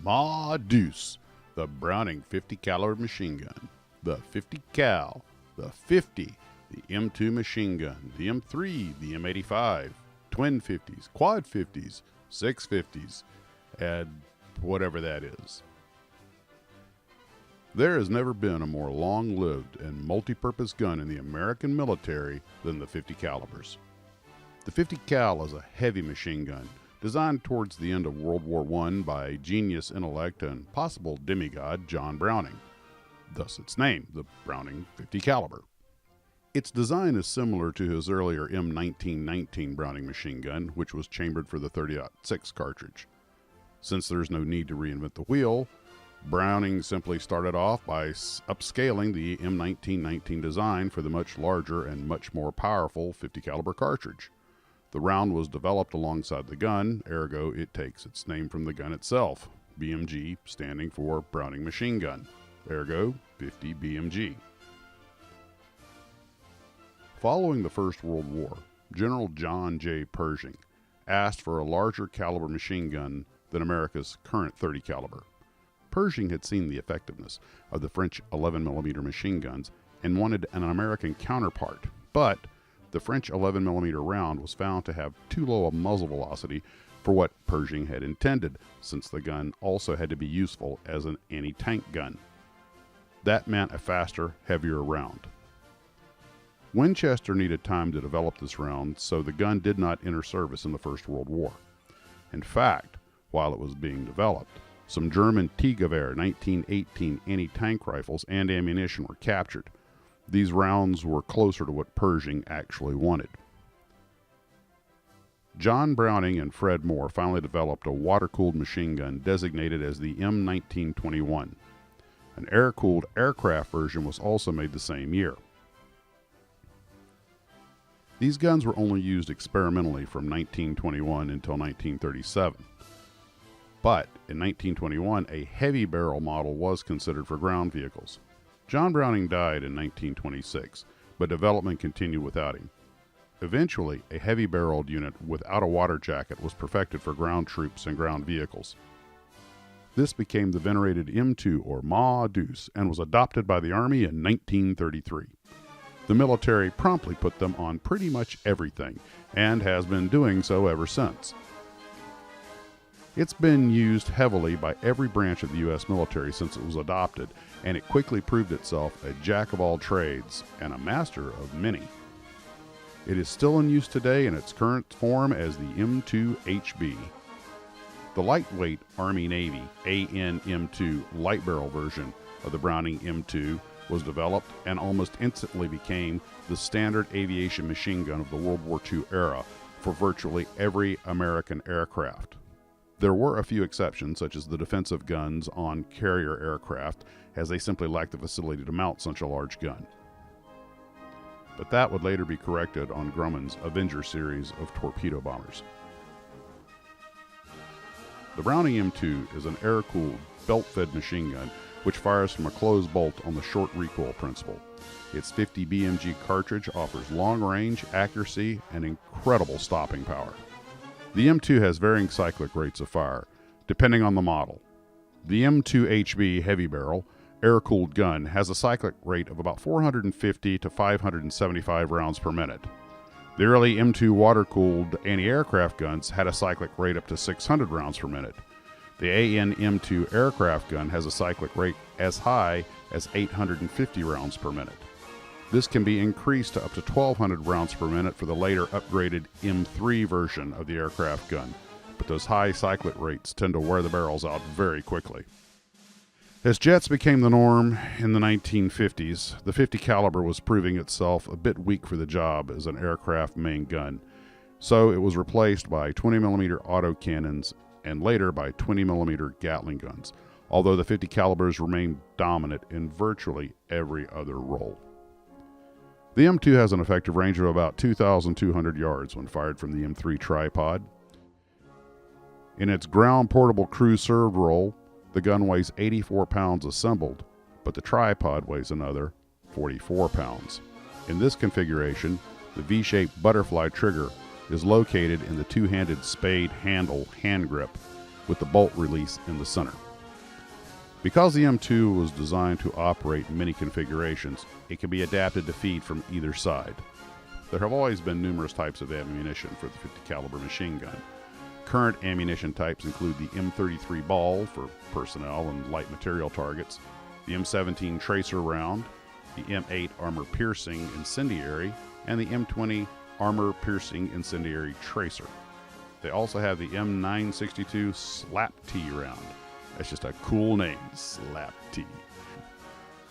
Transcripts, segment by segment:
Ma Deuce, the Browning 50 caliber machine gun, the 50 cal, the 50, the M2 machine gun, the M3, the M85, twin 50s, quad 50s, 650s, and whatever that is. There has never been a more long-lived and multi-purpose gun in the American military than the 50 calibers. The 50 cal is a heavy machine gun designed towards the end of World War I by genius intellect and possible demigod John Browning, thus its name, the Browning 50 caliber. Its design is similar to his earlier M1919 Browning machine gun, which was chambered for the .30-06 cartridge. Since there's no need to reinvent the wheel, Browning simply started off by upscaling the M1919 design for the much larger and much more powerful 50 caliber cartridge. The round was developed alongside the gun, ergo it takes its name from the gun itself, BMG standing for Browning Machine Gun, ergo 50 BMG. Following the First World War, General John J. Pershing asked for a larger caliber machine gun than America's current 30 caliber. Pershing had seen the effectiveness of the French 11mm machine guns and wanted an American counterpart, but the French 11mm round was found to have too low a muzzle velocity for what Pershing had intended, since the gun also had to be useful as an anti-tank gun. That meant a faster, heavier round. Winchester needed time to develop this round, so the gun did not enter service in the First World War. In fact, while it was being developed, some German T-Gewehr 1918 anti-tank rifles and ammunition were captured. These rounds were closer to what Pershing actually wanted. John Browning and Fred Moore finally developed a water-cooled machine gun designated as the M1921. An air-cooled aircraft version was also made the same year. These guns were only used experimentally from 1921 until 1937. But in 1921, a heavy barrel model was considered for ground vehicles. John Browning died in 1926, but development continued without him. Eventually, a heavy-barreled unit without a water jacket was perfected for ground troops and ground vehicles. This became the venerated M2 or Ma Deuce and was adopted by the Army in 1933. The military promptly put them on pretty much everything, and has been doing so ever since. It's been used heavily by every branch of the U.S. military since it was adopted, and it quickly proved itself a jack of all trades and a master of many. It is still in use today in its current form as the M2HB. The lightweight Army-Navy AN-M2 light barrel version of the Browning M2 was developed and almost instantly became the standard aviation machine gun of the World War II era for virtually every American aircraft. There were a few exceptions, such as the defensive guns on carrier aircraft, as they simply lacked the facility to mount such a large gun. But that would later be corrected on Grumman's Avenger series of torpedo bombers. The Browning M2 is an air-cooled, belt-fed machine gun which fires from a closed bolt on the short recoil principle. Its 50 BMG cartridge offers long range, accuracy, and incredible stopping power. The M2 has varying cyclic rates of fire, depending on the model. The M2HB heavy barrel, air-cooled gun has a cyclic rate of about 450 to 575 rounds per minute. The early M2 water-cooled anti-aircraft guns had a cyclic rate up to 600 rounds per minute. The AN-M2 aircraft gun has a cyclic rate as high as 850 rounds per minute. This can be increased to up to 1,200 rounds per minute for the later upgraded M3 version of the aircraft gun, but those high cyclic rates tend to wear the barrels out very quickly. As jets became the norm in the 1950s, the 50 caliber was proving itself a bit weak for the job as an aircraft main gun, so it was replaced by 20mm autocannons and later by 20mm Gatling guns, although the 50 calibers remained dominant in virtually every other role. The M2 has an effective range of about 2,200 yards when fired from the M3 tripod. In its ground portable crew served role, the gun weighs 84 pounds assembled, but the tripod weighs another 44 pounds. In this configuration, the V-shaped butterfly trigger is located in the two-handed spade handle hand grip with the bolt release in the center. Because the M2 was designed to operate in many configurations, it can be adapted to feed from either side. There have always been numerous types of ammunition for the 50 caliber machine gun. Current ammunition types include the M33 ball for personnel and light material targets, the M17 tracer round, the M8 armor-piercing incendiary, and the M20 armor-piercing incendiary tracer. They also have the M962 Slap T round. That's just a cool name, Slap T.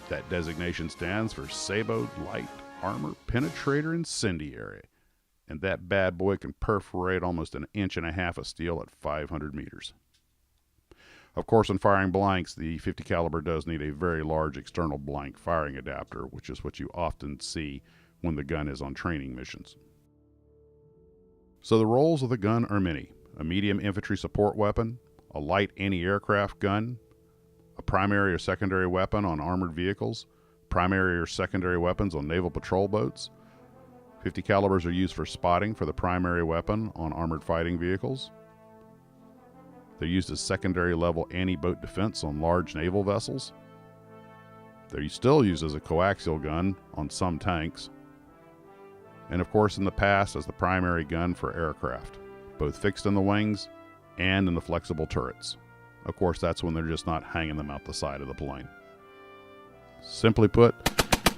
That designation stands for Sabot Light Armor Penetrator Incendiary, and that bad boy can perforate almost 1.5 inches of steel at 500 meters. Of course, when firing blanks, the 50 caliber does need a very large external blank firing adapter, which is what you often see when the gun is on training missions. So the roles of the gun are many: a medium infantry support weapon, a light anti-aircraft gun, a primary or secondary weapon on armored vehicles, primary or secondary weapons on naval patrol boats. 50 calibers are used for spotting for the primary weapon on armored fighting vehicles. They're used as secondary level anti-boat defense on large naval vessels. They're still used as a coaxial gun on some tanks. And of course in the past as the primary gun for aircraft, both fixed in the wings and in the flexible turrets. Of course, that's when they're just not hanging them out the side of the plane. Simply put,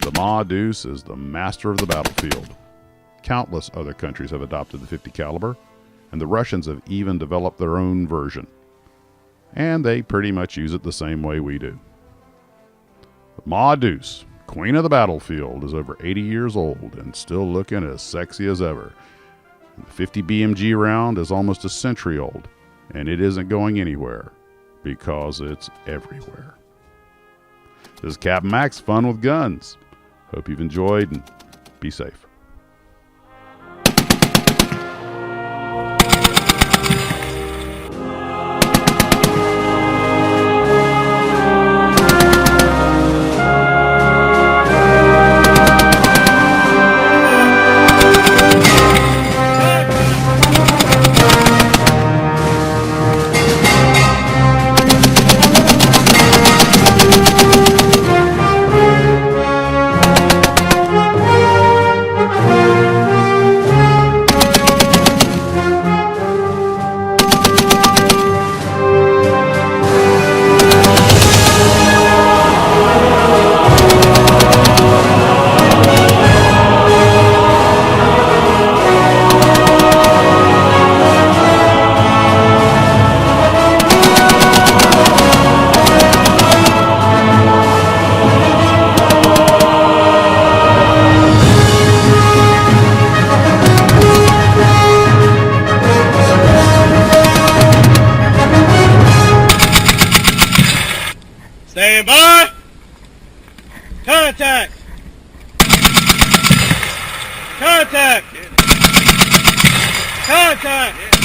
the Ma Deuce is the master of the battlefield. Countless other countries have adopted the 50 caliber, and the Russians have even developed their own version. And they pretty much use it the same way we do. The Ma Deuce, queen of the battlefield, is over 80 years old and still looking as sexy as ever. The 50 BMG round is almost a century old, and it isn't going anywhere because it's everywhere. This is Captain Max, Fun with Guns. Hope you've enjoyed, and be safe. Stand by! Contact! Contact! Contact!